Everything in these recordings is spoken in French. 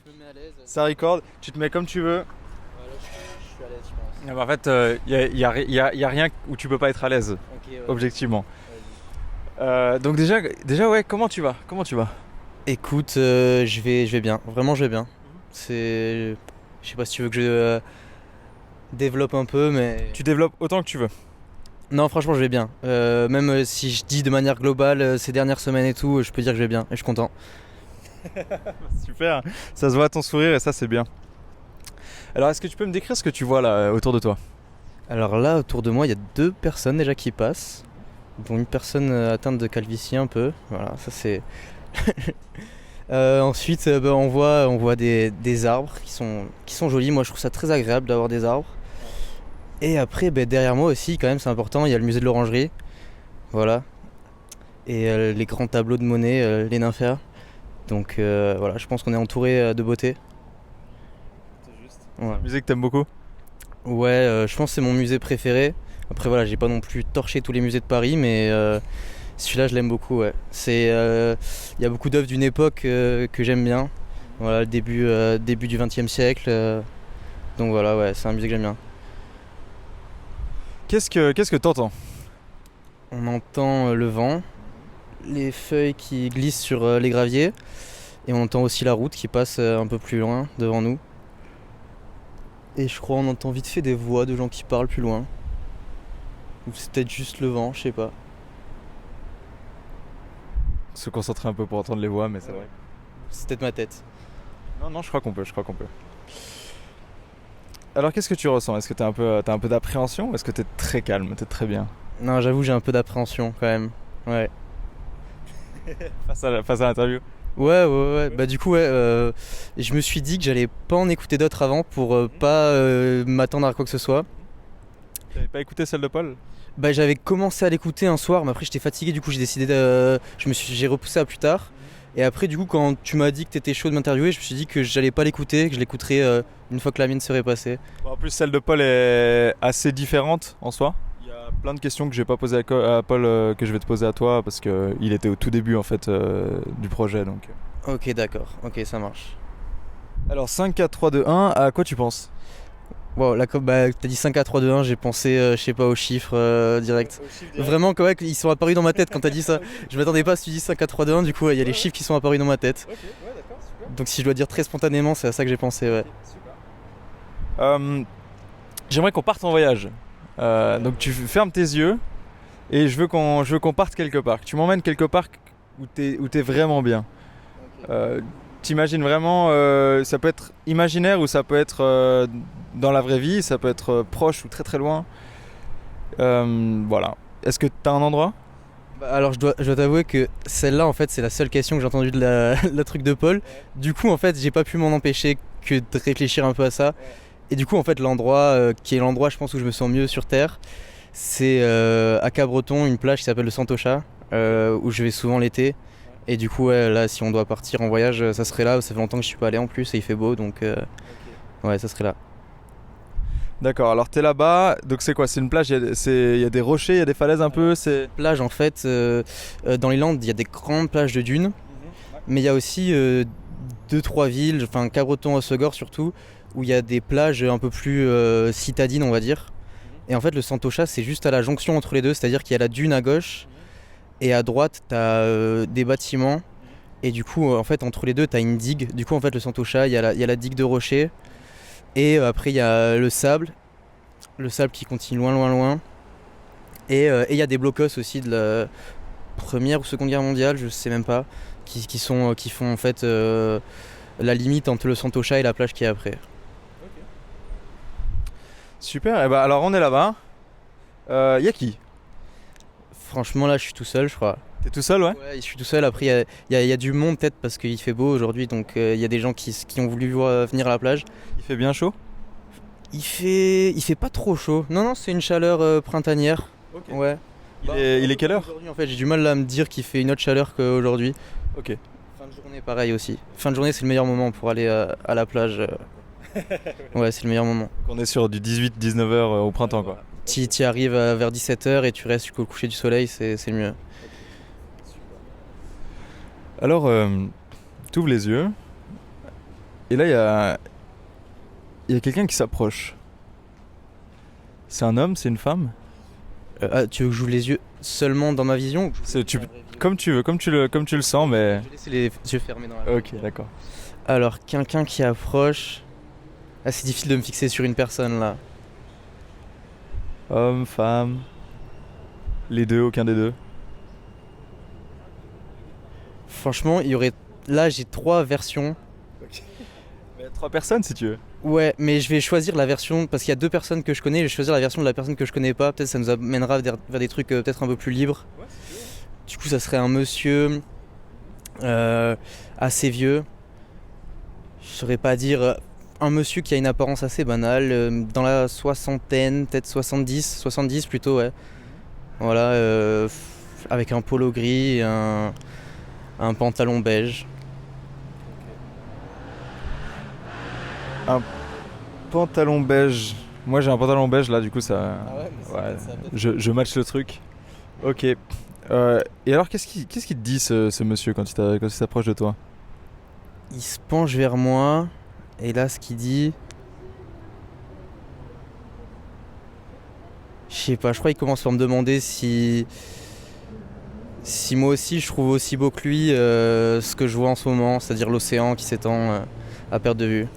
Je me mets à l'aise. Ça record, tu te mets comme tu veux. Voilà, je suis à l'aise, je pense. Ah bah, en fait, y a rien où tu peux pas être à l'aise, Ok, ouais. objectivement. Vas-y. Donc déjà ouais, comment tu vas? Comment tu vas? Écoute, je vais bien. Vraiment, je vais bien. C'est. Je sais pas si tu veux que je développe un peu, mais. Tu développes autant que tu veux. Non, franchement, je vais bien. Même si je dis de manière globale ces dernières semaines et tout, je peux dire que je vais bien et je suis content. Super, ça se voit à ton sourire et ça c'est bien. Alors est-ce que tu peux me décrire ce que tu vois là autour de toi? Alors là, autour de moi, il y a deux personnes déjà qui passent, dont une personne atteinte de calvitie un peu. Voilà, ça c'est. Ensuite, on voit des arbres qui sont jolis. Moi, je trouve ça très agréable d'avoir des arbres. Et après, derrière moi aussi, quand même, c'est important, il y a le musée de l'Orangerie. Voilà. Et les grands tableaux de Monet, les nymphéas. Donc voilà, je pense qu'on est entouré de beauté. C'est Ouais, un musée que t'aimes beaucoup? ouais je pense que c'est mon musée préféré. Après, voilà, j'ai pas non plus torché tous les musées de Paris, mais celui-là, je l'aime beaucoup. Ouais. Il y a beaucoup d'œuvres d'une époque que j'aime bien. Voilà, le début du XXe siècle. Donc voilà, ouais, c'est un musée que j'aime bien. Qu'est-ce que t'entends? On entend le vent, les feuilles qui glissent sur les graviers, et on entend aussi la route qui passe un peu plus loin devant nous. Et je crois on entend vite fait des voix de gens qui parlent plus loin. Ou c'est peut-être juste le vent, je sais pas. Se concentrer un peu pour entendre les voix, mais c'est vrai. C'est peut-être ma tête. Non, je crois qu'on peut, je crois qu'on peut. Alors qu'est-ce que tu ressens? Est-ce que t'as un peu d'appréhension ou est-ce que t'es très calme, t'es très bien? Non, j'avoue, j'ai un peu d'appréhension quand même. Ouais. Face à l'interview? Ouais. Bah du coup, ouais, je me suis dit que j'allais pas en écouter d'autres avant pour pas m'attendre à quoi que ce soit. T'avais pas écouté celle de Paul? Bah j'avais commencé à l'écouter un soir, mais après j'étais fatigué, du coup j'ai décidé de... j'ai repoussé à plus tard. Et après du coup quand tu m'as dit que t'étais chaud de m'interviewer, je me suis dit que j'allais pas l'écouter, que je l'écouterais une fois que la mienne serait passée. Bon, en plus, celle de Paul est assez différente en soi. Il y a plein de questions que j'ai pas posées à Paul que je vais te poser à toi parce qu'il était au tout début en fait du projet. Donc. Ok, d'accord, ok, ça marche. Alors 5, 4, 3, 2, 1, à quoi tu penses? Bon, là, comme bah, t'as dit 5 4 3 2 1, j'ai pensé, je sais pas, aux chiffres direct. Vraiment, quand même, ils sont apparus dans ma tête quand t'as dit ça. Je m'attendais pas à ce que tu dis 5 4 3 2 1, du coup, il y a les chiffres qui sont apparus dans ma tête. Ok, ouais, d'accord, super. Donc si je dois dire très spontanément, c'est à ça que j'ai pensé, ouais. J'aimerais qu'on parte en voyage. Donc tu fermes tes yeux et je veux qu'on parte quelque part. Que tu m'emmènes quelque part où t'es vraiment bien. T'imagines vraiment, ça peut être imaginaire ou ça peut être dans la vraie vie, ça peut être proche ou très très loin. Voilà. Est-ce que t'as un endroit? Bah, alors je dois t'avouer que celle-là en fait c'est la seule question que j'ai entendue de la truc de Paul. Du coup en fait j'ai pas pu m'en empêcher que de réfléchir un peu à ça. Et du coup en fait l'endroit qui est l'endroit je pense où je me sens mieux sur Terre, c'est à Cabreton, une plage qui s'appelle le Santocha, où je vais souvent l'été. Et du coup ouais, là si on doit partir en voyage ça serait là, ça fait longtemps que je suis pas allé en plus et il fait beau donc ouais ça serait là. D'accord, alors t'es là-bas, donc c'est quoi? C'est une plage, il y a des rochers, il y a des falaises un peu, c'est... Plage en fait, dans les Landes il y a des grandes plages de dunes. Mais il y a aussi deux trois villes, enfin Cabreton, Hossegor surtout, où il y a des plages un peu plus citadines on va dire. Et en fait le Santocha c'est juste à la jonction entre les deux, c'est-à-dire qu'il y a la dune à gauche et à droite t'as des bâtiments. Et du coup en fait entre les deux t'as une digue. Du coup en fait le Santocha il y a la digue de rochers. Et après il y a le sable qui continue loin. Et il y a des blocos aussi de la Première ou Seconde Guerre mondiale, je sais même pas, qui font en fait la limite entre le Santocha et la plage qui est après. Super, et bah alors on est là-bas. Y a qui? Franchement là je suis tout seul je crois. T'es tout seul, ouais? Ouais, je suis tout seul, après il y a du monde peut-être parce qu'il fait beau aujourd'hui, donc il y a des gens qui ont voulu venir à la plage. Il fait bien chaud? Il fait pas trop chaud, non c'est une chaleur printanière. Ok. Ouais. Il est quelle heure? Aujourd'hui en fait j'ai du mal à me dire qu'il fait une autre chaleur qu'aujourd'hui. Ok. Fin de journée pareil aussi. Fin de journée c'est le meilleur moment pour aller à la plage. Ouais c'est le meilleur moment. On est sur du 18-19 heures au printemps, quoi. T'y arrives vers 17h et tu restes jusqu'au coucher du soleil, c'est le mieux. Alors, t'ouvres les yeux Et là, il y a quelqu'un qui s'approche. C'est un homme, c'est une femme? Tu veux que j'ouvre les yeux seulement dans ma vision ou que C'est- tu- Comme tu veux, comme tu le sens, mais... je vais laisser les yeux fermés dans la Ok, d'accord. Alors, quelqu'un qui approche. Ah, c'est difficile de me fixer sur une personne là. Homme, femme, les deux, aucun des deux. Franchement, il y aurait. Là, j'ai 3 versions. Mais 3 personnes si tu veux. Ouais, mais je vais choisir la version. Parce qu'il y a 2 personnes que je connais, je vais choisir la version de la personne que je connais pas. Peut-être ça nous amènera vers des trucs peut-être un peu plus libres. Du coup, ça serait un monsieur. Assez vieux. Je saurais pas dire. Un monsieur qui a une apparence assez banale. Dans la soixantaine, peut-être 70 plutôt, ouais. Voilà, avec un polo gris et un pantalon beige. Pantalon beige. Moi j'ai un pantalon beige là, du coup ça. Ah ouais, Ouais, je match le truc. Ok. Et alors qu'est-ce qu'il te dit ce monsieur quand il s'approche de toi? Il se penche vers moi, et là, ce qu'il dit. Je sais pas, je crois qu'il commence par me demander si moi aussi je trouve aussi beau que lui ce que je vois en ce moment, c'est-à-dire l'océan qui s'étend à perte de vue.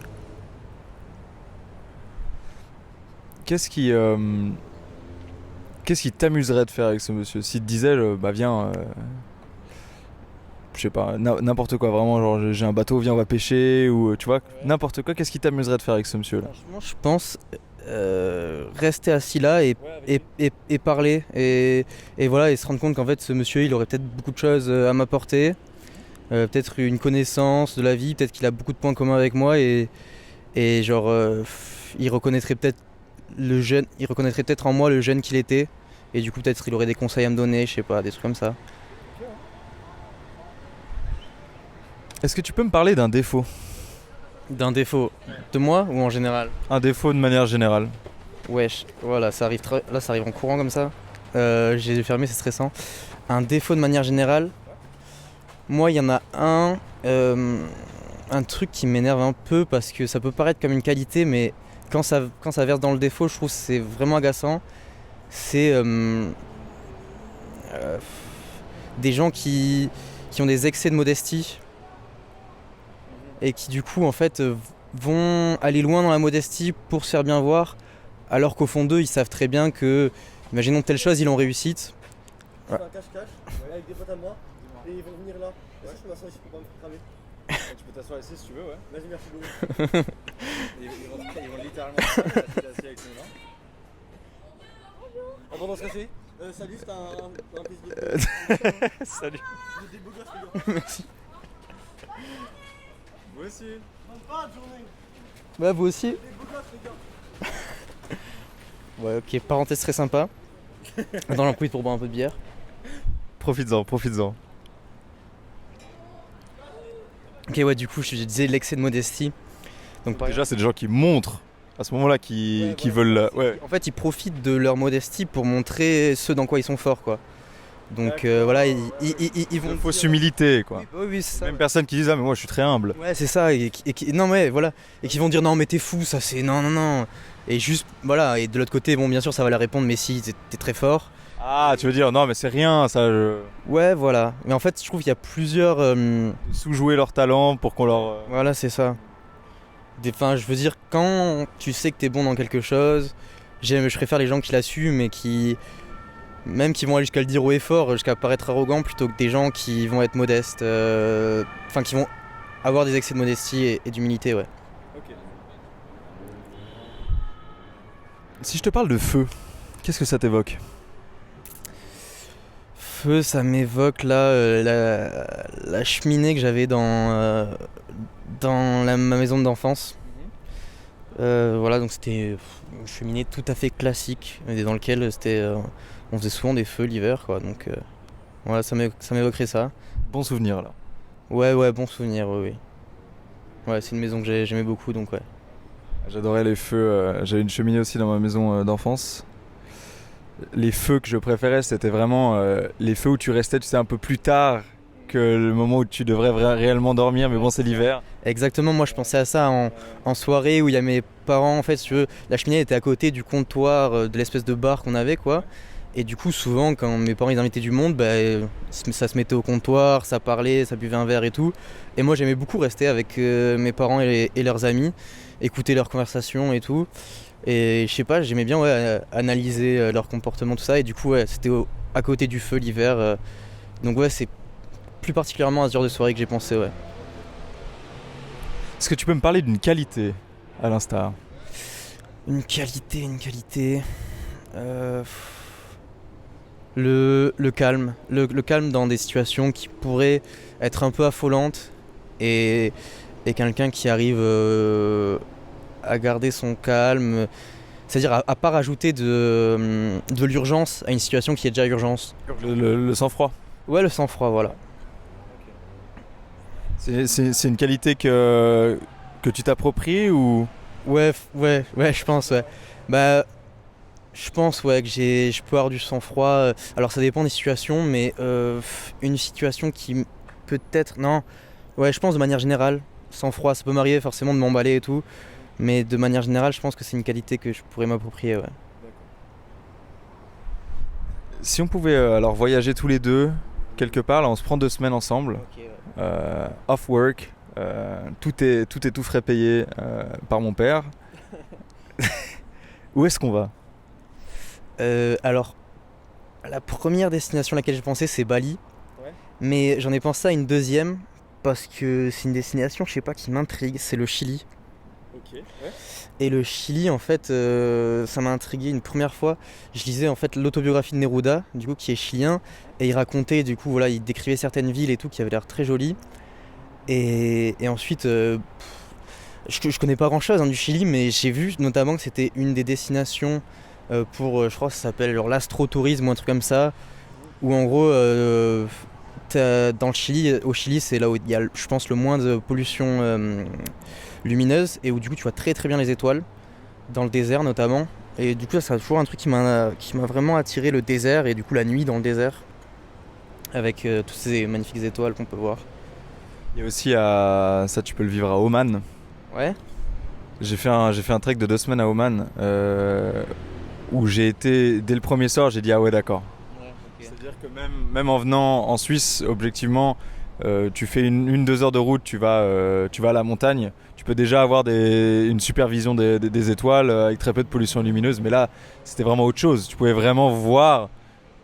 Qu'est-ce qui t'amuserait de faire avec ce monsieur? S'il te disait, bah viens, je sais pas, n'importe quoi, vraiment, genre j'ai un bateau, viens on va pêcher, ou tu vois, n'importe quoi, qu'est-ce qui t'amuserait de faire avec ce monsieur là? Franchement, je pense rester assis là et parler et voilà et se rendre compte qu'en fait ce monsieur il aurait peut-être beaucoup de choses à m'apporter, peut-être une connaissance de la vie, peut-être qu'il a beaucoup de points communs avec moi et genre il reconnaîtrait peut-être en moi le jeune qu'il était et du coup peut-être il aurait des conseils à me donner, je sais pas, des trucs comme ça. Est-ce que tu peux me parler d'un défaut? D'un défaut de moi ou en général? Un défaut de manière générale. Wesh, voilà, ça arrive là ça arrive en courant comme ça. J'ai les yeux fermés, c'est stressant. Un défaut de manière générale, moi il y en a un truc qui m'énerve un peu parce que ça peut paraître comme une qualité, mais quand ça verse dans le défaut, je trouve que c'est vraiment agaçant. C'est des gens qui ont des excès de modestie et qui du coup en fait vont aller loin dans la modestie pour se faire bien voir, alors qu'au fond d'eux ils savent très bien que, imaginons telle chose, ils l'ont réussite. Je fais un cache-cache avec des potes à moi et ils vont venir là. Est-ce que je peux m'asseoir ici pour pas me faire cramer? Tu peux t'asseoir ici si tu veux, ouais. Vas-y, merci beaucoup. Ils vont littéralement assis avec nous là. Avant de se casser, salut, c'était un plaisir. Salut. Vous êtes des beaux gosses, les gars. Merci. Moi aussi. Bonne fin de journée. Bah vous aussi. Des beaux gosses, les gars. Ouais, ok, parenthèse très sympa. Attends, j'en profite pour boire un peu de bière. Profites-en. Ok, ouais, du coup, je disais l'excès de modestie. Donc, Déjà, c'est des gens qui montrent à ce moment-là qui veulent. Ouais. en fait, ils profitent de leur modestie pour montrer ce dans quoi ils sont forts, quoi. Donc D'accord. voilà, ils vont. Une fausse humilité, quoi. Oui, c'est ça. Même personne qui disent ah mais moi je suis très humble. Ouais, c'est ça. Non, mais voilà. Et qui vont dire non, mais t'es fou, ça c'est. Non. Et juste, voilà. Et de l'autre côté, bon, bien sûr, ça va leur répondre, mais si, t'es très fort. Ah tu veux dire non mais c'est rien ça. Ouais, voilà. Mais en fait, je trouve qu'il y a plusieurs. Sous-jouer leur talent pour qu'on leur. Voilà, c'est ça. Enfin, je veux dire, quand tu sais que t'es bon dans quelque chose, je préfère les gens qui l'assument mais qui vont aller jusqu'à le dire haut et fort, jusqu'à paraître arrogant, plutôt que des gens qui vont être modestes, enfin qui vont avoir des excès de modestie et d'humilité, ouais. Si je te parle de feu, qu'est-ce que ça t'évoque? Feu, ça m'évoque là la cheminée que j'avais dans ma maison d'enfance. Voilà, donc c'était une cheminée tout à fait classique, et dans lequel on faisait souvent des feux l'hiver, quoi. Donc voilà, ça m'évoquerait ça. Bon souvenir là. Ouais, bon souvenir, oui. Ouais, c'est une maison que j'aimais beaucoup, donc ouais. J'adorais les feux. J'avais une cheminée aussi dans ma maison d'enfance. Les feux que je préférais, c'était vraiment les feux où tu restais, tu sais, un peu plus tard que le moment où tu devrais réellement dormir, mais bon, c'est l'hiver. Exactement, moi je pensais à ça en soirée où il y a mes parents, en fait, si tu veux, la cheminée était à côté du comptoir de l'espèce de bar qu'on avait, quoi. Et du coup, souvent, quand mes parents ils invitaient du monde, ça se mettait au comptoir, ça parlait, ça buvait un verre et tout. Et moi j'aimais beaucoup rester avec mes parents et leurs amis, écouter leurs conversations et tout. Et je sais pas, j'aimais bien analyser leur comportement, tout ça. Et du coup, ouais, c'était à côté du feu l'hiver. Donc ouais, c'est plus particulièrement à ce genre de soirée que j'ai pensé, ouais. Est-ce que tu peux me parler d'une qualité à l'Insta? Une qualité. Euh, le calme. Le calme dans des situations qui pourraient être un peu affolantes. Et quelqu'un qui arrive à garder son calme. C'est-à-dire à pas rajouter de l'urgence à une situation qui est déjà urgence. Le sang-froid. Ouais, le sang-froid, voilà. C'est une qualité que tu t'appropries ou... Ouais, je pense, ouais. Bah, je pense, ouais, que je peux avoir du sang-froid. Alors, ça dépend des situations, mais une situation qui peut-être... Non, ouais, je pense de manière générale, sang-froid, ça peut m'arriver forcément de m'emballer et tout, mais de manière générale, je pense que c'est une qualité que je pourrais m'approprier, ouais. Si on pouvait alors voyager tous les deux quelque part, là on se prend 2 semaines ensemble, Okay, ouais. off work, tout est tout frais payé par mon père. Où est-ce qu'on va? Alors, la première destination à laquelle j'ai pensé, c'est Bali. Ouais. Mais j'en ai pensé à une deuxième parce que c'est une destination, je sais pas, qui m'intrigue. C'est le Chili. Ok, ouais. Et le Chili, en fait, ça m'a intrigué une première fois. Je lisais en fait l'autobiographie de Neruda, du coup, qui est chilien, et il racontait, du coup, voilà, il décrivait certaines villes et tout qui avaient l'air très jolies. Et ensuite, je connais pas grand-chose du Chili, mais j'ai vu notamment que c'était une des destinations pour, je crois que ça s'appelle genre l'astrotourisme ou un truc comme ça, où en gros, dans le Chili, au Chili, c'est là où il y a, je pense, le moins de pollution lumineuse et où du coup tu vois très très bien les étoiles, dans le désert notamment. Et du coup, ça c'est toujours un truc qui m'a vraiment attiré, le désert et du coup la nuit dans le désert, avec toutes ces magnifiques étoiles qu'on peut voir. Il y a aussi ça tu peux le vivre à Oman. Ouais. J'ai fait un trek de 2 semaines à Oman où j'ai été, dès le premier soir, j'ai dit ah ouais d'accord. Ouais, okay. C'est-à-dire que même en venant en Suisse, objectivement, tu fais 1-2 heures de route, tu vas à la montagne, tu peux déjà avoir une supervision des étoiles avec très peu de pollution lumineuse, mais là c'était vraiment autre chose. Tu pouvais vraiment voir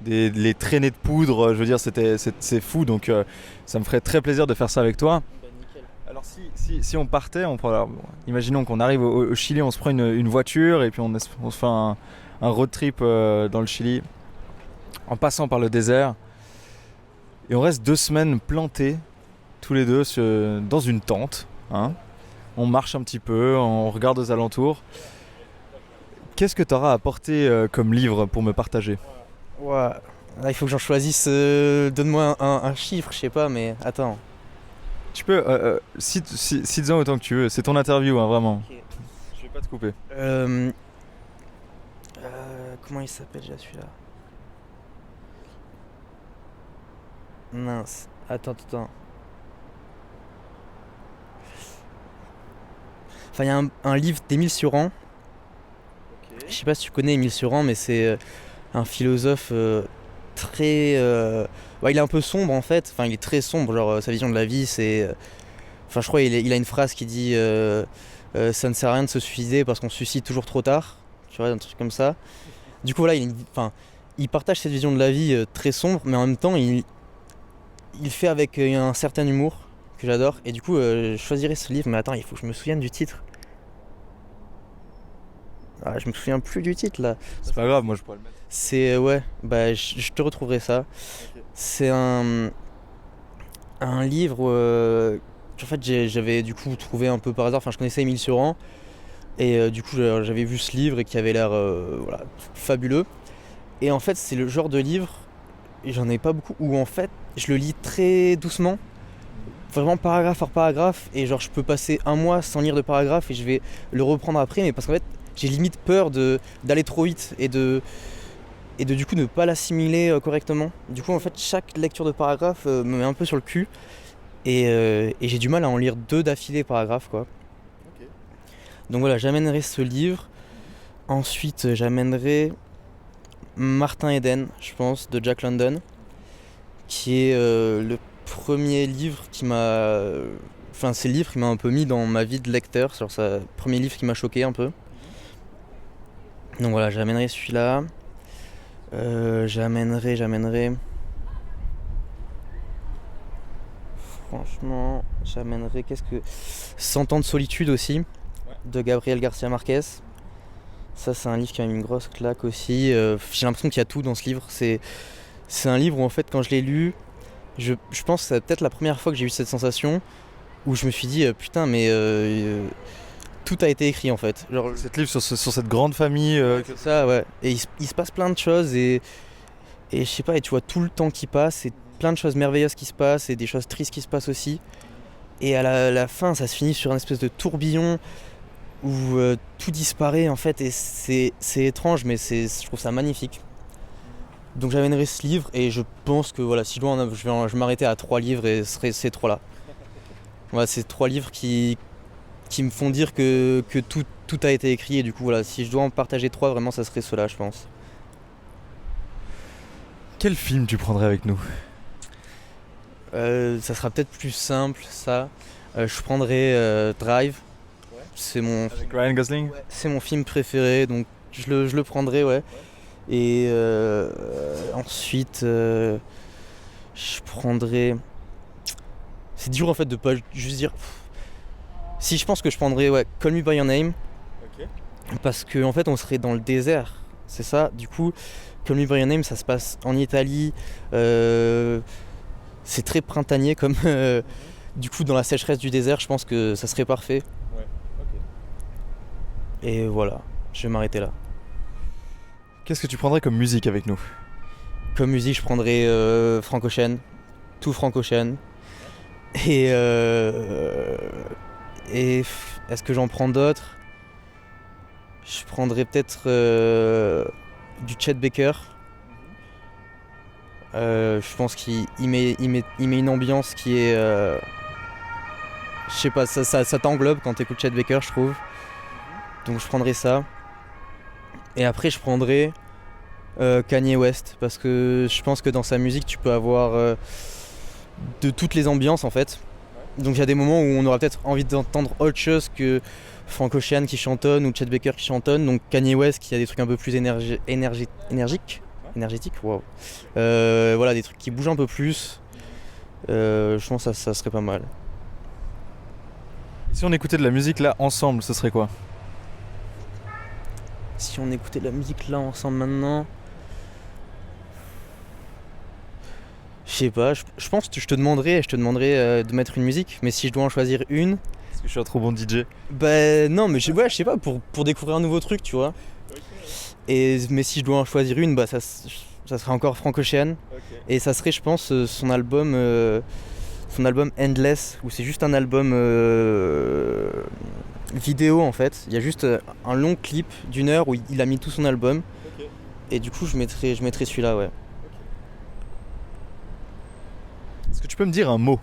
les traînées de poudre, je veux dire c'est fou, donc ça me ferait très plaisir de faire ça avec toi. Alors si on partait, alors, imaginons qu'on arrive au Chili, on se prend une voiture et puis on se fait un road trip dans le Chili en passant par le désert et on reste 2 semaines plantés tous les deux dans une tente, hein. On marche un petit peu, on regarde aux alentours. Qu'est-ce que tu auras à apporter comme livre pour me partager? Ouais. Là, il faut que j'en choisisse. Donne-moi un chiffre, je sais pas, mais attends. Tu peux, cite-en autant que tu veux, c'est ton interview, hein, vraiment. Okay. Je vais pas te couper. Comment il s'appelle déjà celui-là? Mince. Attends. Enfin, il y a un livre d'Émile Cioran. Okay. Je sais pas si tu connais Émile Cioran, mais c'est un philosophe très... Ouais, il est un peu sombre en fait. Enfin, il est très sombre. Genre, sa vision de la vie, c'est... Enfin, je crois il a une phrase qui dit ça ne sert à rien de se suicider parce qu'on se suicide toujours trop tard. Tu vois, un truc comme ça. Du coup, voilà, il partage cette vision de la vie très sombre, mais en même temps, il fait avec un certain humour que j'adore. Et du coup, je choisirais ce livre. Mais attends, il faut que je me souvienne du titre. Ah, je me souviens plus du titre là. C'est pas grave, moi je pourrais le mettre. C'est ouais, bah je te retrouverai ça. Okay. C'est un livre qu'en fait j'avais du coup trouvé un peu par hasard. Enfin, je connaissais Émile Cioran et du coup j'avais vu ce livre et qui avait l'air voilà, fabuleux. Et en fait, c'est le genre de livre, et j'en ai pas beaucoup, où en fait je le lis très doucement, vraiment paragraphe par paragraphe, et genre je peux passer un mois sans lire de paragraphe et je vais le reprendre après, mais parce qu'en fait j'ai limite peur d'aller trop vite et et de du coup ne pas l'assimiler correctement. Du coup en fait chaque lecture de paragraphe me met un peu sur le cul et j'ai du mal à en lire 2 d'affilée paragraphes quoi. Ok. Donc voilà, j'amènerai ce livre. Ensuite j'amènerai Martin Eden, je pense, de Jack London, qui est le premier livre qui m'a... Enfin c'est le livre qui m'a un peu mis dans ma vie de lecteur, sur ça, premier livre qui m'a choqué un peu. Donc voilà, j'amènerai celui-là. J'amènerai. Franchement, j'amènerai. Qu'est-ce que. 100 ans de solitude aussi, de Gabriel Garcia Marquez. Ça, c'est un livre qui a mis une grosse claque aussi. J'ai l'impression qu'il y a tout dans ce livre. C'est un livre où, en fait, quand je l'ai lu, je pense que c'est peut-être la première fois que j'ai eu cette sensation où je me suis dit, putain, mais. Tout a été écrit en fait. Genre, Cet livre sur cette grande famille. c'est ça, ouais. Et il se passe plein de choses et je sais pas, et tu vois tout le temps qui passe et plein de choses merveilleuses qui se passent et des choses tristes qui se passent aussi. Et à la fin, ça se finit sur un espèce de tourbillon où tout disparaît en fait et c'est étrange, mais je trouve ça magnifique. Donc j'amènerai ce livre et je pense que voilà, si je dois je vais m'arrêter à 3 livres et ce serait ces 3 là. Voilà, c'est 3 livres qui me font dire que tout a été écrit et du coup voilà, si je dois en partager 3 vraiment ça serait ceux-là je pense. Quel film tu prendrais avec nous? Ça sera peut-être plus simple ça. Je prendrai Drive. Ouais. C'est mon Avec Ryan Gosling? c'est mon film préféré donc je le prendrai ouais. Et ensuite je prendrai. C'est dur en fait de pas juste dire. Si je pense que je prendrais ouais, Call Me By Your Name. Ok. Parce qu'en fait on serait dans le désert. C'est ça. Du coup, Call Me By Your Name ça se passe en Italie. C'est très printanier comme. Du coup dans la sécheresse du désert je pense que ça serait parfait. Ouais. Ok. Et voilà, je vais m'arrêter là. Qu'est-ce que tu prendrais comme musique avec nous? Comme musique je prendrais Frank Ocean. Tout Frank Ocean. Et est-ce que j'en prends d'autres? Je prendrais peut-être du Chet Baker. Je pense qu'il met une ambiance qui est... je sais pas, ça t'englobe quand t'écoutes Chet Baker, je trouve. Donc je prendrais ça. Et après, je prendrais Kanye West. Parce que je pense que dans sa musique, tu peux avoir de toutes les ambiances en fait. Donc il y a des moments où on aura peut-être envie d'entendre autre chose que Frank Ocean qui chantonne ou Chet Baker qui chantonne. Donc Kanye West qui a des trucs un peu plus énergiques. Wow. Voilà, des trucs qui bougent un peu plus. Je pense que ça serait pas mal. Si on écoutait de la musique là ensemble, ce serait quoi? Si on écoutait de la musique là ensemble maintenant... Je sais pas, je pense que je te demanderais de mettre une musique, mais si je dois en choisir une... Parce que je suis un trop bon DJ. Bah non, mais je sais pas, pour découvrir un nouveau truc, tu vois. Mais si je dois en choisir une, bah ça serait encore Frank Ocean. Ok. Et ça serait, je pense, son album Endless, où c'est juste un album vidéo en fait. Il y a juste un long clip d'une heure où il a mis tout son album. Ok. Et du coup, je mettrais celui-là, ouais. Est-ce que tu peux me dire un mot?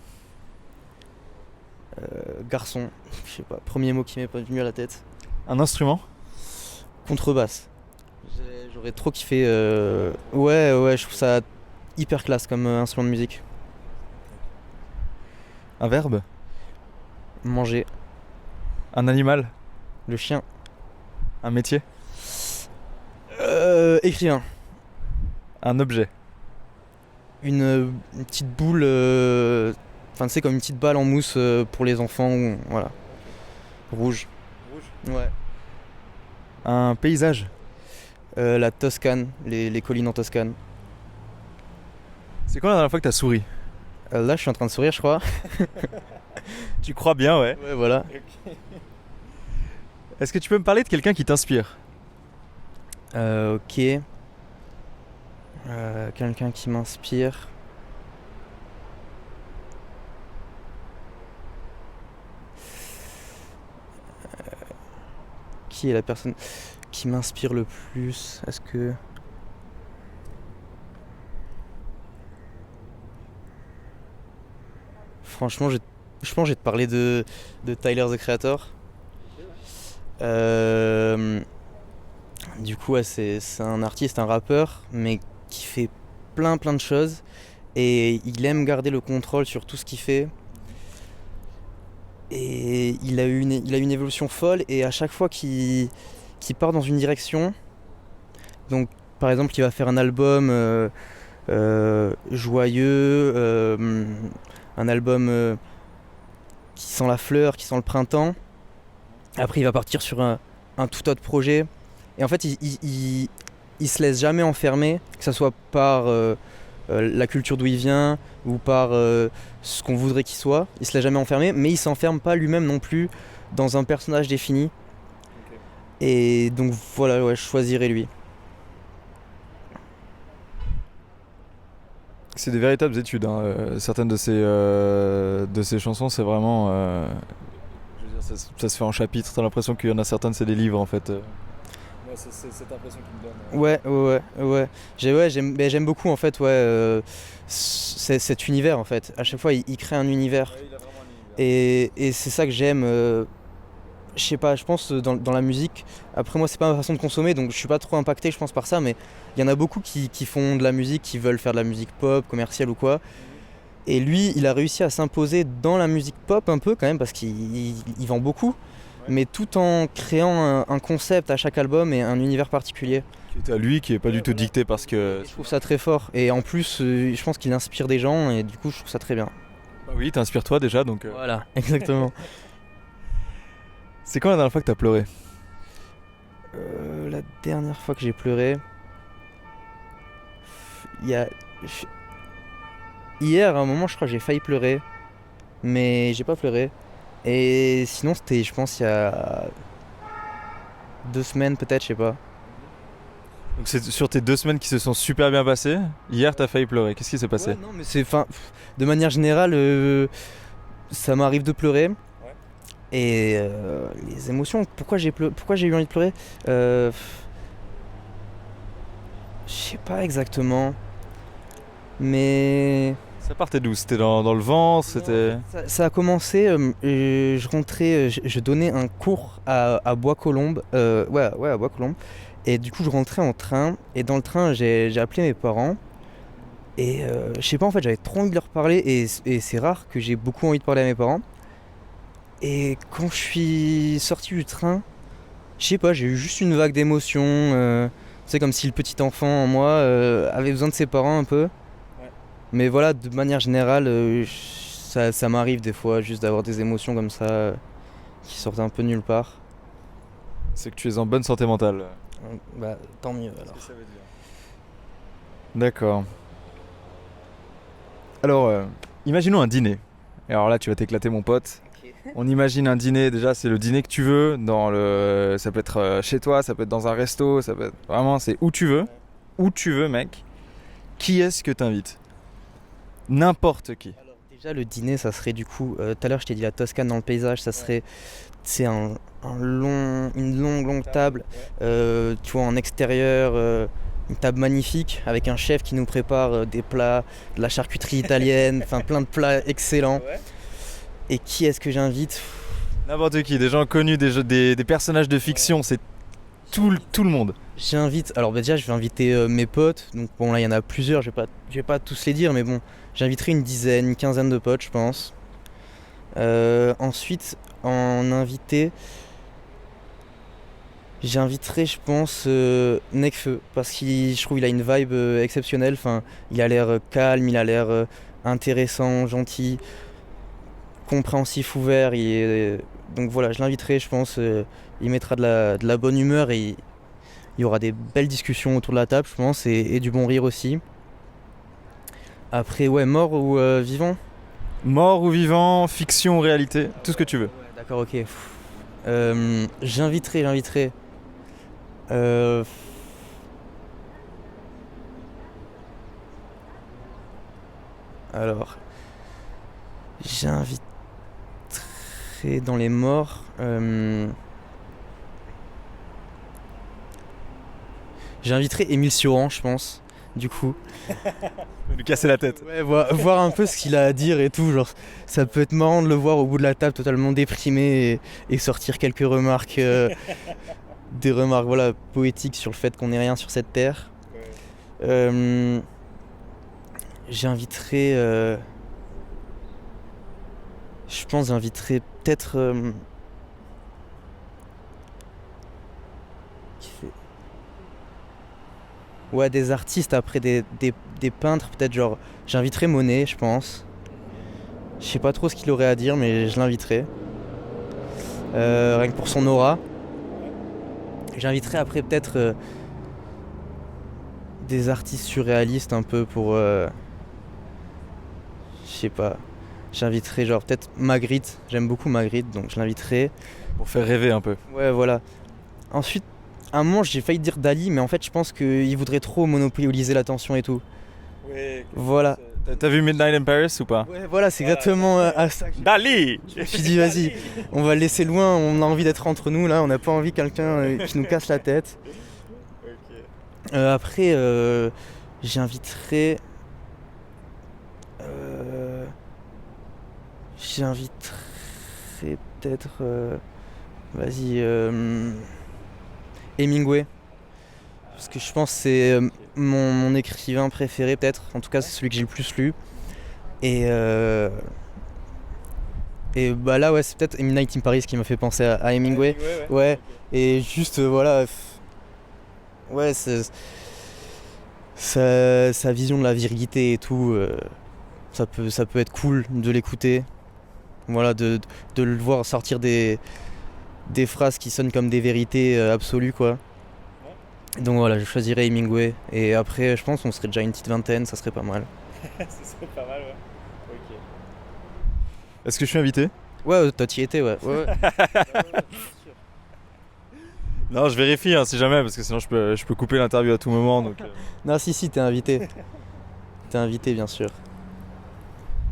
Garçon, je sais pas, premier mot qui m'est venu à la tête. Un instrument? Contrebasse. J'aurais trop kiffé. Ouais, je trouve ça hyper classe comme instrument de musique. Un verbe? Manger. Un animal? Le chien. Un métier? Écrivain. Un objet? Une petite boule. Enfin, tu sais, comme une petite balle en mousse pour les enfants. Voilà. Rouge. Rouge. Ouais. Un paysage? La Toscane, les collines en Toscane. C'est quand la dernière fois que t'as souri? Là, je suis en train de sourire, je crois. Tu crois bien, ouais. Ouais, voilà. Est-ce que tu peux me parler de quelqu'un qui t'inspire? Ok. Quelqu'un qui m'inspire. Qui est la personne qui m'inspire le plus? Est-ce que... franchement, je pense que je vais te parler de Tyler, the Creator. Du coup, ouais, c'est un artiste, un rappeur, mais qui fait plein de choses. Et il aime garder le contrôle sur tout ce qu'il fait. Et il a une évolution folle. Et à chaque fois qu'il part dans une direction, donc par exemple, il va faire un album joyeux, un album qui sent la fleur, qui sent le printemps. Après, il va partir sur un tout autre projet. Et en fait, il se laisse jamais enfermer, que ce soit par la culture d'où il vient ou par ce qu'on voudrait qu'il soit. Il se laisse jamais enfermer, mais il s'enferme pas lui-même non plus dans un personnage défini. Et donc voilà, ouais, je choisirais lui. C'est des véritables études, hein. Certaines de ces chansons, c'est vraiment... je veux dire, ça se fait en chapitres, t'as l'impression qu'il y en a certaines, c'est des livres en fait. Moi, c'est cette impression qu'il me donne. Ouais. J'aime beaucoup en fait, cet univers en fait. À chaque fois, il crée un univers. Ouais, il a vraiment un univers. Et c'est ça que j'aime. Je sais pas, je pense dans la musique. Après, moi, c'est pas ma façon de consommer, donc je suis pas trop impacté, je pense, par ça. Mais il y en a beaucoup qui font de la musique, qui veulent faire de la musique pop, commerciale ou quoi. Et lui, il a réussi à s'imposer dans la musique pop un peu quand même, parce qu'il vend beaucoup. Mais tout en créant un concept à chaque album et un univers particulier. Qui est à lui, qui est pas du tout dicté parce que... Je trouve ça très fort. Et en plus, je pense qu'il inspire des gens et du coup, je trouve ça très bien. Bah oui, t'inspires-toi déjà, donc... Voilà, exactement. C'est quand la dernière fois que t'as pleuré? La dernière fois que j'ai pleuré... Hier, à un moment, je crois que j'ai failli pleurer. Mais j'ai pas pleuré. Et sinon, c'était, je pense, il y a 2 semaines peut-être, je sais pas. Donc c'est sur tes 2 semaines qui se sont super bien passées. Hier, t'as failli pleurer. Qu'est-ce qui s'est passé? Ouais, non, mais c'est, de manière générale, ça m'arrive de pleurer. Ouais. Et les émotions, pourquoi j'ai eu envie de pleurer, je sais pas exactement. Mais... Ça partait d'où? C'était dans le ventre, c'était... Ça a commencé, je rentrais, je donnais un cours à Bois-Colombes, à Bois-Colombes, et du coup je rentrais en train, et dans le train j'ai appelé mes parents, et je sais pas, en fait j'avais trop envie de leur parler, et c'est rare que j'ai beaucoup envie de parler à mes parents, et quand je suis sorti du train, je sais pas, j'ai eu juste une vague d'émotions, c'est comme si le petit enfant en moi avait besoin de ses parents un peu. Mais voilà, de manière générale, ça m'arrive des fois juste d'avoir des émotions comme ça qui sortent un peu de nulle part. C'est que tu es en bonne santé mentale. Bah, tant mieux alors. Ça veut dire. D'accord. Alors, imaginons un dîner. Et alors là, tu vas t'éclater, mon pote. Okay. On imagine un dîner, déjà, c'est le dîner que tu veux. Ça peut être chez toi, ça peut être dans un resto, ça peut être... Vraiment, c'est où tu veux. Où tu veux, mec. Qui est-ce que t'invites? N'importe qui. Alors, déjà, le dîner, ça serait du coup... tout à l'heure, je t'ai dit la Toscane dans le paysage, ça serait... C'est une longue table, tu vois, en extérieur, une table magnifique avec un chef qui nous prépare des plats, de la charcuterie italienne, enfin plein de plats excellents. Ouais. Et qui est-ce que j'invite? N'importe qui, des gens connus, des personnages de fiction, c'est tout le monde. J'invite, alors déjà je vais inviter mes potes, donc bon là il y en a plusieurs, je vais pas tous les dire, mais bon, j'inviterai une quinzaine de potes je pense. Ensuite, en invité, j'inviterai je pense Nekfeu, parce que je trouve qu'il a une vibe exceptionnelle, enfin, il a l'air calme, il a l'air intéressant, gentil, compréhensif, ouvert, donc voilà, je l'inviterai je pense, il mettra de la bonne humeur et il y aura des belles discussions autour de la table, je pense, et du bon rire aussi. Après, ouais, mort ou vivant? Mort ou vivant, fiction ou réalité, tout ce que tu veux. Ouais, d'accord, ok. J'inviterai. Alors, j'inviterai dans les morts. J'inviterai Émile Sioran, je pense. du coup. Lui casser la tête. Ouais, voir un peu ce qu'il a à dire et tout, genre ça peut être marrant de le voir au bout de la table totalement déprimé et sortir quelques remarques, des remarques voilà, poétiques sur le fait qu'on n'est rien sur cette terre. J'inviterai, je pense j'inviterai peut-être ouais, des artistes, après des peintres, peut-être genre j'inviterai Monet, je pense. Je sais pas trop ce qu'il aurait à dire, mais je l'inviterai. Rien que pour son aura. J'inviterai après peut-être des artistes surréalistes un peu pour... je sais pas. J'inviterai genre peut-être Magritte. J'aime beaucoup Magritte, donc je l'inviterai. Pour faire rêver un peu. Ouais, voilà. Ensuite, à un moment, j'ai failli dire Dali, mais en fait, je pense qu'il voudrait trop monopoliser l'attention et tout. Ouais, Voilà. T'as vu Midnight in Paris ou pas? Ouais, voilà, c'est exactement à ça que Dali! je me suis dit, vas-y, on va le laisser loin, on a envie d'être entre nous, là, on n'a pas envie quelqu'un qui nous casse la tête. Après, j'inviterai... peut-être... vas-y... Hemingway. Parce que je pense que c'est mon écrivain préféré, peut-être. En tout cas, c'est celui que j'ai le plus lu. Et bah là, ouais, c'est peut-être Midnight in Paris qui m'a fait penser à Hemingway. Ouais. Et juste, voilà. Ouais, sa vision de la virilité et tout, ça peut être cool de l'écouter. Voilà, de le voir sortir des phrases qui sonnent comme des vérités absolues, quoi. Donc voilà, je choisirais Hemingway. Et après, je pense qu'on serait déjà une petite vingtaine, ça serait pas mal. Ça serait pas mal, ouais. Ok. Est-ce que je suis invité? Ouais, toi t'y étais, ouais. Non, je vérifie si jamais, parce que sinon je peux couper l'interview à tout moment. Donc, Non, si, t'es invité. T'es invité, bien sûr.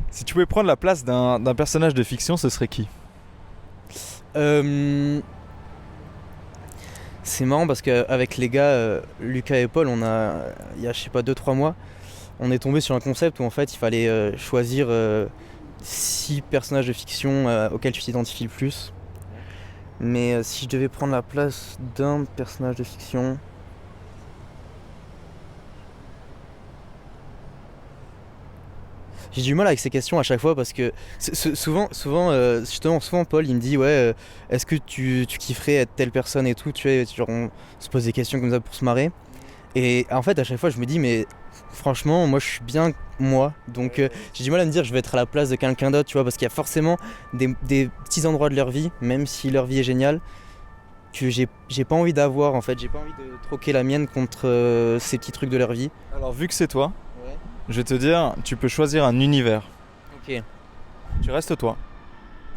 Si tu pouvais prendre la place d'un personnage de fiction, ce serait qui? C'est marrant parce qu'avec les gars, Lucas et Paul, il y a je sais pas 2-3 mois, on est tombé sur un concept où en fait il fallait choisir 6 personnages de fiction auxquels tu t'identifies le plus. Mais si je devais prendre la place d'un personnage de fiction... J'ai du mal avec ces questions à chaque fois parce que souvent Paul il me dit ouais est-ce que tu kifferais être telle personne et tout, tu sais, genre on se pose des questions comme ça pour se marrer et en fait à chaque fois je me dis mais franchement moi je suis bien moi donc j'ai du mal à me dire je vais être à la place de quelqu'un d'autre, tu vois, parce qu'il y a forcément des petits endroits de leur vie, même si leur vie est géniale, que j'ai pas envie d'avoir en fait, j'ai pas envie de troquer la mienne contre ces petits trucs de leur vie. Alors vu que c'est toi, je vais te dire, tu peux choisir un univers. Ok. Tu restes toi.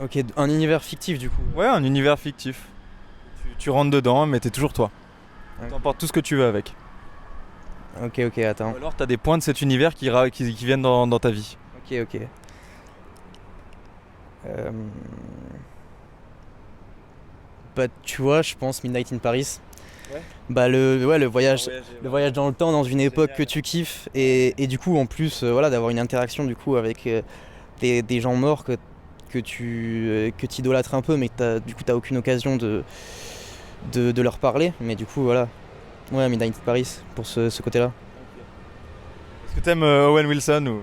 Ok, un univers fictif du coup. Ouais, un univers fictif. Tu rentres dedans, mais t'es toujours toi. Okay. T'emportes tout ce que tu veux avec. Ok, attends. Ou alors t'as des points de cet univers qui viennent dans ta vie. Ok. Bah tu vois, je pense Midnight in Paris. Ouais. Bah le voyage dans le temps, dans une époque génial, que tu kiffes et du coup en plus voilà, d'avoir une interaction du coup avec des gens morts que tu idolâtres un peu mais que t'as aucune occasion de leur parler, mais du coup voilà. Ouais, Midnight in Paris pour ce côté-là. Est-ce que t'aimes Owen Wilson ou...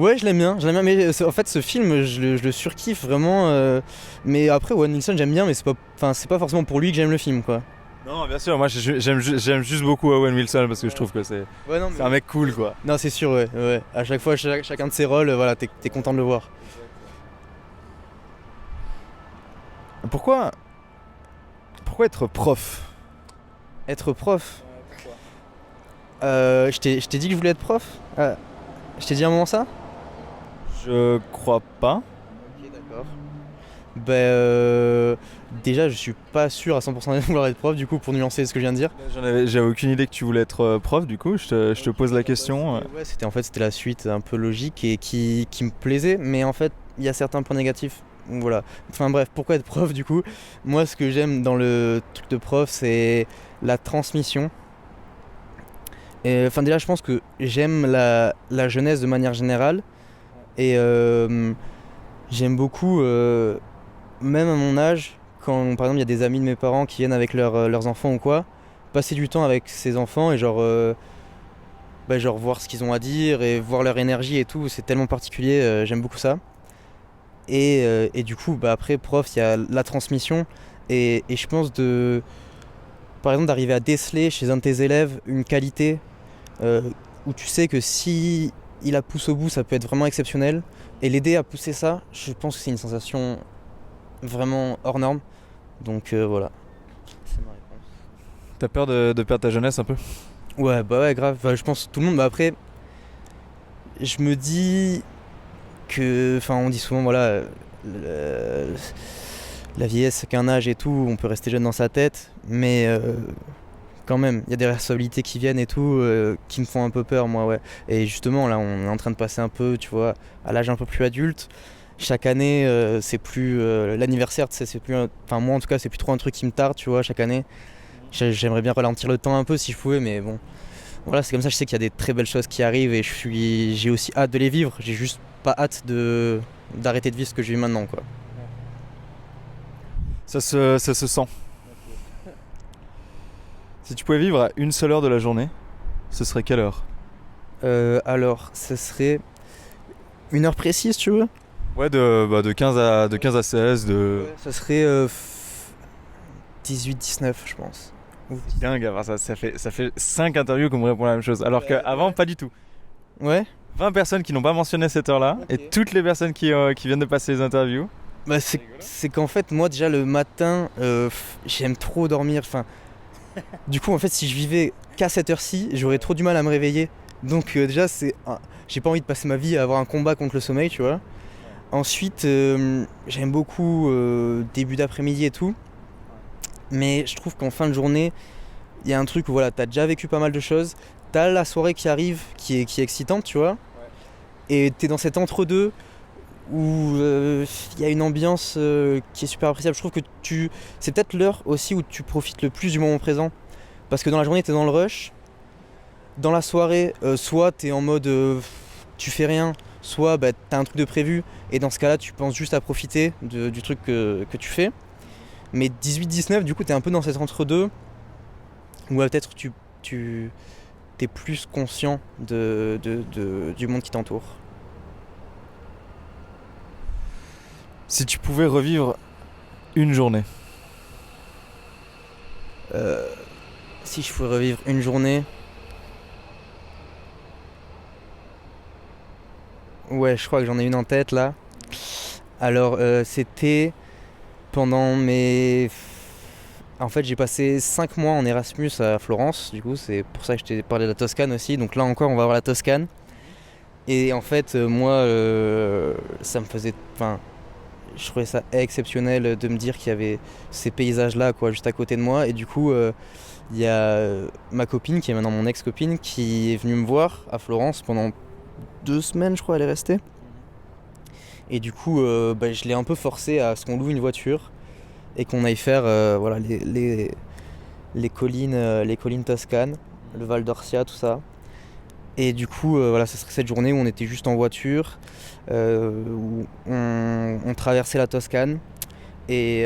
Ouais, je l'aime bien, mais en fait ce film je le surkiffe vraiment, mais après Owen Wilson j'aime bien, mais c'est pas forcément pour lui que j'aime le film, quoi. Non, bien sûr, moi j'aime juste beaucoup Owen Wilson parce que je trouve que c'est un mec cool, quoi. Non, c'est sûr, ouais. À chaque fois, chacun de ses rôles, voilà, t'es content de le voir. Pourquoi être prof? Être prof? Je t'ai dit que je voulais être prof? Je t'ai dit à un moment ça? Je crois pas. Ok, d'accord. Déjà je suis pas sûr à 100% de vouloir être prof, du coup, pour nuancer ce que je viens de dire. J'avais aucune idée que tu voulais être prof, du coup je te pose la question. Ouais, c'était la suite un peu logique et qui me plaisait, mais en fait il y a certains points négatifs. Voilà. Enfin bref, pourquoi être prof du coup? Moi ce que j'aime dans le truc de prof c'est la transmission. Enfin déjà je pense que j'aime la jeunesse de manière générale et j'aime beaucoup, même à mon âge, quand par exemple il y a des amis de mes parents qui viennent avec leurs enfants ou quoi, passer du temps avec ces enfants et genre voir ce qu'ils ont à dire et voir leur énergie et tout, c'est tellement particulier, j'aime beaucoup ça. Et du coup, bah, après, prof, il y a la transmission. Et je pense par exemple, d'arriver à déceler chez un de tes élèves une qualité euh, où tu sais que si il la pousse au bout, ça peut être vraiment exceptionnel. Et l'aider à pousser ça, je pense que c'est une sensation vraiment hors norme. Donc voilà. C'est ma réponse. T'as peur de perdre ta jeunesse un peu? Ouais, bah ouais, grave. Enfin, je pense que tout le monde. Bah après, je me dis que. Enfin, on dit souvent, voilà. le- la vieillesse, c'est qu'un âge et tout, on peut rester jeune dans sa tête, mais quand même, il y a des responsabilités qui viennent et tout, qui me font un peu peur, moi, ouais. Et justement, là, on est en train de passer un peu, tu vois, à l'âge un peu plus adulte. Chaque année, c'est plus l'anniversaire, tu sais, c'est plus, enfin moi en tout cas, c'est plus trop un truc qui me tarde, tu vois, chaque année. J'aimerais bien ralentir le temps un peu si je pouvais, mais bon, voilà, c'est comme ça. Je sais qu'il y a des très belles choses qui arrivent et j'ai aussi hâte de les vivre. J'ai juste pas hâte d'arrêter de vivre ce que je vis maintenant, quoi. Ça se sent. Si tu pouvais vivre à une seule heure de la journée, ce serait quelle heure? Alors, ce serait une heure précise, tu veux? Ouais, de 15 à 16, de... Ça serait 18-19, je pense. Dingue, enfin, ça fait 5 interviews qu'on me répond la même chose. Alors qu'avant, pas du tout. Ouais. 20 personnes qui n'ont pas mentionné cette heure-là, Ok. et toutes les personnes qui viennent de passer les interviews. Bah, c'est qu'en fait, moi, déjà, le matin, j'aime trop dormir. Enfin, du coup, en fait, si je vivais qu'à cette heure-ci, j'aurais trop du mal à me réveiller. Donc, déjà, j'ai pas envie de passer ma vie à avoir un combat contre le sommeil, tu vois. Ensuite, j'aime beaucoup début d'après-midi et tout. Mais je trouve qu'en fin de journée, il y a un truc où voilà, t'as déjà vécu pas mal de choses. T'as la soirée qui arrive, qui est excitante, tu vois. Et t'es dans cet entre-deux où il y a une ambiance qui est super appréciable. Je trouve que c'est peut-être l'heure aussi où tu profites le plus du moment présent. Parce que dans la journée, t'es dans le rush. Dans la soirée, soit t'es en mode tu fais rien, soit bah, t'as un truc de prévu. Et dans ce cas-là, tu penses juste à profiter du truc que tu fais. Mais 18-19, du coup, t'es un peu dans cet entre-deux où peut-être t'es plus conscient du monde qui t'entoure. Si tu pouvais revivre une journée, Si je pouvais revivre une journée. Ouais, je crois que j'en ai une en tête là. Alors, c'était pendant mes. En fait, j'ai passé 5 mois en Erasmus à Florence, du coup, c'est pour ça que je t'ai parlé de la Toscane aussi. Donc là encore, on va voir la Toscane. Et en fait, moi, ça me faisait. Enfin, je trouvais ça exceptionnel de me dire qu'il y avait ces paysages-là, quoi, juste à côté de moi. Et du coup, il y a ma copine, qui est maintenant mon ex-copine, qui est venue me voir à Florence pendant 2 semaines, je crois, elle est restée. Et du coup, bah, je l'ai un peu forcé à ce qu'on loue une voiture et qu'on aille faire voilà, les collines toscanes, le Val d'Orcia, tout ça. Et du coup, voilà, ce serait cette journée où on était juste en voiture, où on traversait la Toscane. Et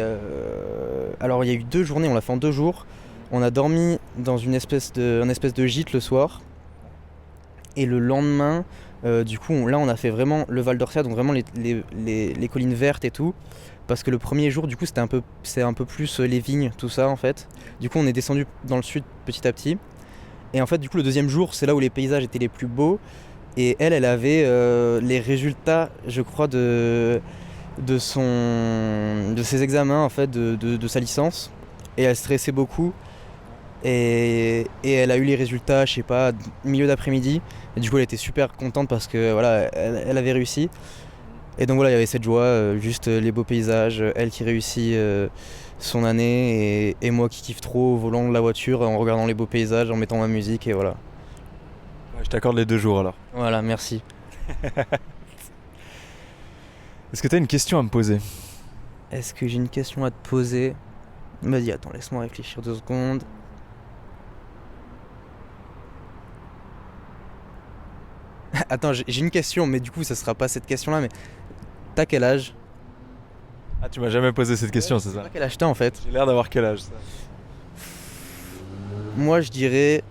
alors, il y a eu 2 journées, on l'a fait en 2 jours. On a dormi dans un espèce de gîte le soir. Et le lendemain, du coup, là, on a fait vraiment le Val d'Orcia, donc vraiment les collines vertes et tout. Parce que le premier jour, du coup, c'est un peu plus les vignes, tout ça, en fait. Du coup, on est descendu dans le sud petit à petit. Et en fait, du coup, le deuxième jour, c'est là où les paysages étaient les plus beaux. Et elle avait les résultats, je crois, de ses examens, en fait, de sa licence. Et elle stressait beaucoup. Et elle a eu les résultats, je sais pas, milieu d'après-midi. Et du coup, elle était super contente parce que voilà, elle avait réussi. Et donc voilà, il y avait cette joie, juste les beaux paysages, elle qui réussit son année et moi qui kiffe trop au volant de la voiture en regardant les beaux paysages, en mettant ma musique et voilà. je t'accorde les 2 jours alors. Voilà, merci. Est-ce que t'as une question à me poser? Est-ce que j'ai une question à te poser? Vas-y, attends, laisse-moi réfléchir 2 secondes. Attends, j'ai une question, mais du coup, ça sera pas cette question-là, mais t'as quel âge? Ah, tu m'as jamais posé cette question, c'est ça? Quel âge t'as en fait? J'ai l'air d'avoir quel âge ça? Moi, je dirais.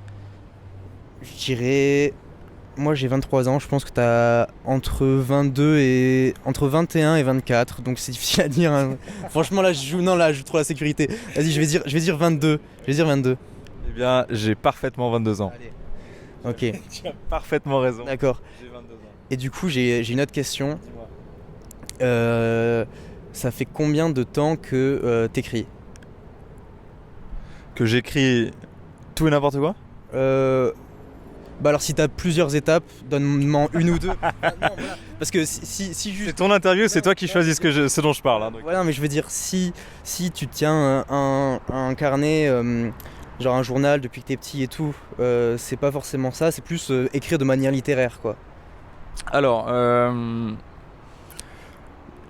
Moi, j'ai 23 ans, je pense que t'as entre 22 et. Entre 21 et 24, donc c'est difficile à dire. Hein. Franchement, là, je joue trop la sécurité. Vas-y, je vais dire 22. Je vais dire 22. Eh bien, j'ai parfaitement 22 ans. Allez. Ok, Tu as parfaitement raison. d'accord. J'ai 22 ans. Et du coup, j'ai une autre question. Dis-moi. Ça fait combien de temps que t'écris? Que j'écris tout et n'importe quoi? Bah alors si t'as plusieurs étapes, donne-moi une ou deux. Non, voilà. Parce que si C'est juste... ton interview, c'est toi qui choisis ce dont je parle. Hein, donc. Voilà, mais je veux dire, si tu tiens un carnet, genre un journal depuis que t'es petit et tout, c'est pas forcément ça, c'est plus écrire de manière littéraire, quoi. Alors,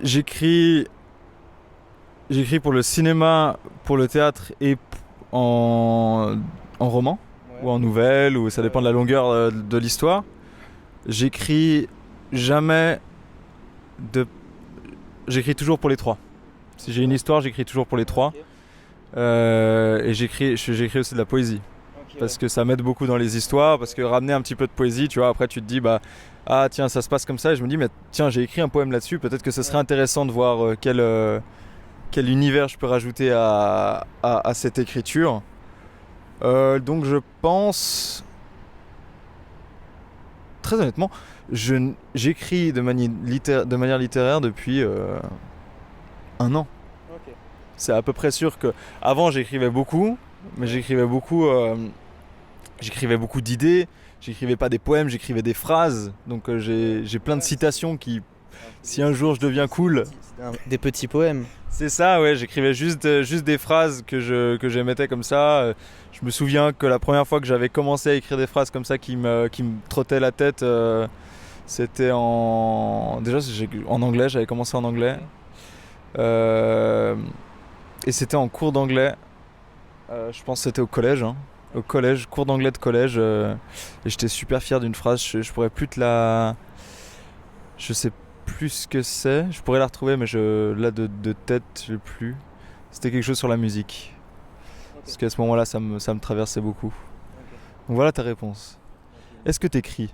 j'écris pour le cinéma, pour le théâtre et en roman. Ou en nouvelle, ou ça dépend de la longueur de l'histoire. J'écris J'écris toujours pour les trois. Si j'ai une histoire, j'écris toujours pour les trois. Et j'écris aussi de la poésie. Parce que ça m'aide beaucoup dans les histoires, parce que ramener un petit peu de poésie, tu vois, après tu te dis, bah, ah tiens, ça se passe comme ça, et je me dis, mais tiens, j'ai écrit un poème là-dessus, peut-être que ce serait intéressant de voir quel univers je peux rajouter à cette écriture. Donc je pense, très honnêtement, j'écris de manière littéraire depuis 1 an. Ok. C'est à peu près sûr que avant j'écrivais beaucoup, mais j'écrivais beaucoup d'idées. J'écrivais pas des poèmes, j'écrivais des phrases. Donc j'ai plein de citations qui, si un jour je deviens cool. Des petits poèmes. C'est ça, ouais, j'écrivais juste des phrases que j'émettais comme ça. Je me souviens que la première fois que j'avais commencé à écrire des phrases comme ça qui me trottaient la tête, c'était en anglais, j'avais commencé en anglais. Et c'était en cours d'anglais. Je pense que c'était au collège. Hein. Au collège, cours d'anglais de collège. Et j'étais super fier d'une phrase, je pourrais plus te la... Je sais plus ce que c'est, je pourrais la retrouver, mais là de tête, je l'ai plus. C'était quelque chose sur la musique. Okay. Parce qu'à ce moment-là, ça me traversait beaucoup. Okay. Donc voilà ta réponse. Okay. Est-ce que t'écris?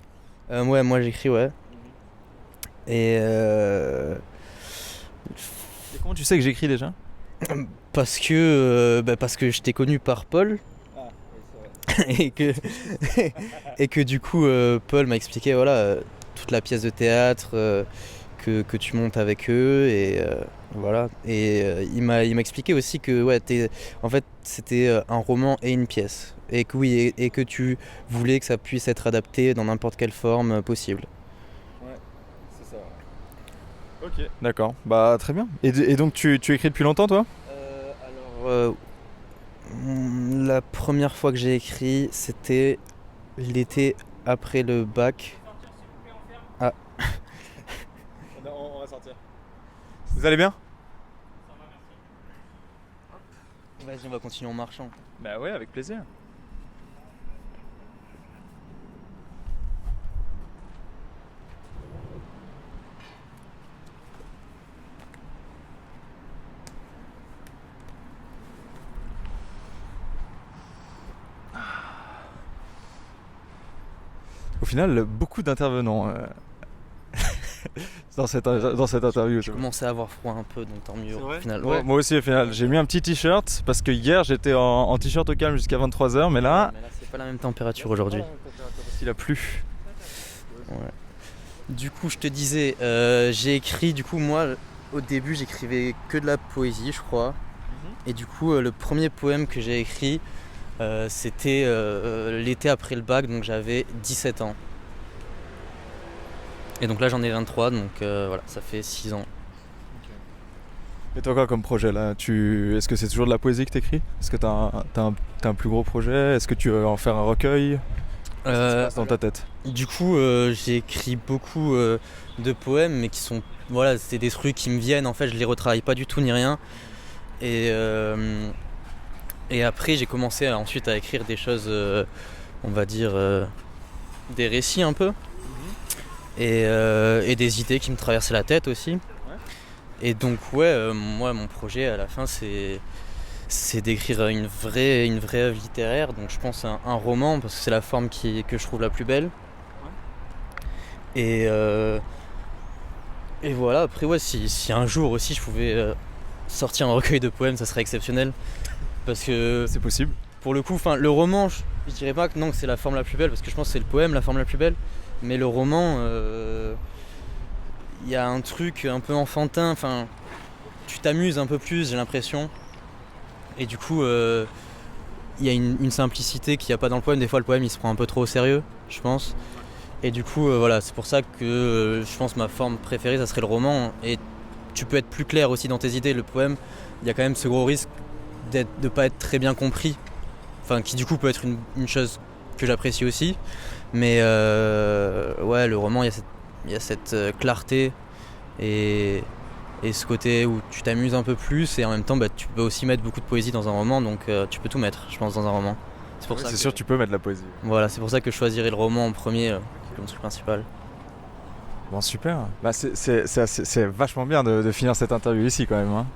Ouais, moi j'écris, ouais. Et comment tu sais que j'écris déjà? Parce que je t'ai connu par Paul. Ah, oui, c'est vrai. et que du coup, Paul m'a expliqué, voilà, toute la pièce de théâtre que tu montes avec eux, et voilà. Et il m'a expliqué aussi que ouais, en fait c'était un roman et une pièce, et que oui, et que tu voulais que ça puisse être adapté dans n'importe quelle forme possible. Ouais, c'est ça. Ok, d'accord, bah très bien. Et donc tu écris depuis longtemps, toi? Alors la première fois que j'ai écrit, c'était l'été après le bac. Ah. On va sortir. Vous allez bien? Vas-y, on va continuer en marchant. Bah ouais, avec plaisir. Au final, beaucoup d'intervenants dans cette interview. Je commençais à avoir froid un peu, donc tant mieux au final. Ouais. Moi aussi au final. J'ai mis un petit t-shirt parce que hier j'étais en t-shirt au calme jusqu'à 23h, mais là c'est pas la même température aujourd'hui. Parce qu'il a plu. Ouais. Du coup, je te disais, j'ai écrit, du coup, moi, au début, j'écrivais que de la poésie, je crois. Et du coup, le premier poème que j'ai écrit, c'était l'été après le bac, donc j'avais 17 ans. Et donc là, j'en ai 23, donc voilà, ça fait 6 ans. Et toi, quoi comme projet là? Est-ce que c'est toujours de la poésie que t'écris? Est-ce que t'as un plus gros projet? Est-ce que tu veux en faire un recueil? Qu'est-ce qui se passe dans ta tête? Du coup, j'ai écrit beaucoup de poèmes, mais qui sont, voilà, c'est des trucs qui me viennent. En fait, je les retravaille pas du tout ni rien. Et après, j'ai commencé ensuite à écrire des choses, on va dire, des récits un peu. et des idées qui me traversaient la tête aussi. Et donc moi mon projet à la fin c'est d'écrire une vraie œuvre littéraire, donc je pense un roman parce que c'est la forme que je trouve la plus belle. Et voilà, après si un jour aussi je pouvais sortir un recueil de poèmes, ça serait exceptionnel. Parce que C'est possible. pour le coup, le roman, je dirais pas que non que c'est la forme la plus belle, parce que je pense que c'est le poème la forme la plus belle. Mais le roman, il y a un truc un peu enfantin, tu t'amuses un peu plus, j'ai l'impression. Et du coup, il y a une simplicité qu'il n'y a pas dans le poème. Des fois, le poème, il se prend un peu trop au sérieux, je pense. Et du coup, voilà, c'est pour ça que je pense que ma forme préférée, ça serait le roman. Et tu peux être plus clair aussi dans tes idées. Le poème, il y a quand même ce gros risque de ne pas être très bien compris. Qui du coup peut être une chose que j'apprécie aussi. Mais le roman, il y a cette clarté et ce côté où tu t'amuses un peu plus. Et en même temps, tu peux aussi mettre beaucoup de poésie dans un roman. Donc tu peux tout mettre, je pense, dans un roman. C'est pour ça C'est sûr, tu peux mettre la poésie. Voilà, c'est pour ça que je choisirais le roman en premier comme truc principal. Bon, super. C'est vachement bien de finir cette interview ici quand même. Hein.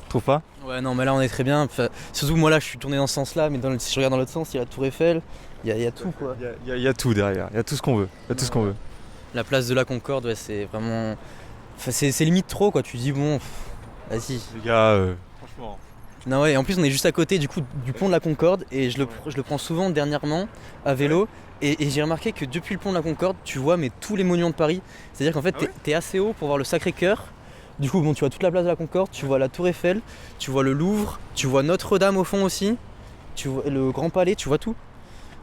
Tu trouves pas? Ouais, non, mais là on est très bien. Surtout moi là, je suis tourné dans ce sens-là, mais si je regarde dans l'autre sens, il y a la Tour Eiffel, il y a tout quoi. Il y a tout derrière. Il y a tout ce qu'on veut. Il y a tout ce qu'on veut. La place de la Concorde, c'est vraiment. C'est limite trop quoi. Tu dis bon, vas-y. Les gars, franchement. Non ouais, en plus on est juste à côté du pont de la Concorde et je le prends souvent dernièrement à vélo. Et j'ai remarqué que depuis le pont de la Concorde, tu vois tous les monuments de Paris. C'est-à-dire qu'en fait, t'es assez haut pour voir le Sacré-Cœur. Du coup, tu vois toute la place de la Concorde, tu vois la Tour Eiffel, tu vois le Louvre, tu vois Notre-Dame au fond aussi, tu vois le Grand Palais, tu vois tout.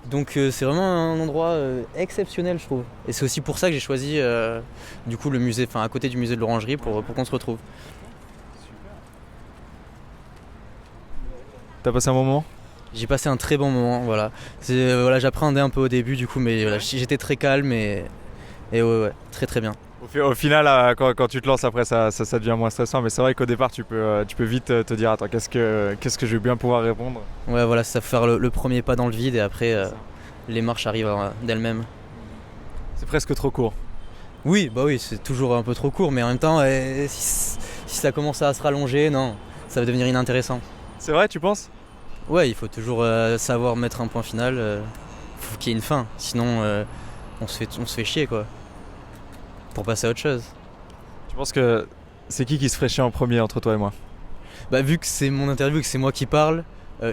Donc c'est vraiment un endroit exceptionnel, je trouve. Et c'est aussi pour ça que j'ai choisi du coup le musée, à côté du musée de l'Orangerie pour qu'on se retrouve. T'as passé un bon moment? J'ai passé un très bon moment, voilà. J'appréhendais un peu au début du coup, mais voilà, j'étais très calme et ouais, très très bien. Au final, quand tu te lances après, ça devient moins stressant. Mais c'est vrai qu'au départ, tu peux vite te dire attends, qu'est-ce que je vais bien pouvoir répondre. Ouais, voilà, ça faut faire le premier pas dans le vide et après les marches arrivent d'elles-mêmes. C'est presque trop court. Oui, c'est toujours un peu trop court, mais en même temps, si ça commence à se rallonger, non, ça va devenir inintéressant. C'est vrai, tu penses? Ouais, il faut toujours savoir mettre un point final. Faut qu'il y ait une fin, sinon on se fait chier quoi. Pour passer à autre chose. Tu penses que c'est qui se ferait chier en premier entre toi et moi? Vu que c'est mon interview et que c'est moi qui parle,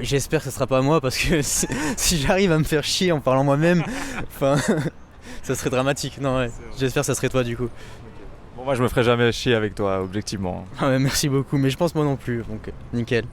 j'espère que ce sera pas moi parce que si j'arrive à me faire chier en parlant moi-même, ça serait dramatique. Non, ouais. J'espère que ça serait toi du coup. Okay. Bon, moi je me ferai jamais chier avec toi, objectivement. Ah ouais, merci beaucoup, mais je pense moi non plus, donc nickel.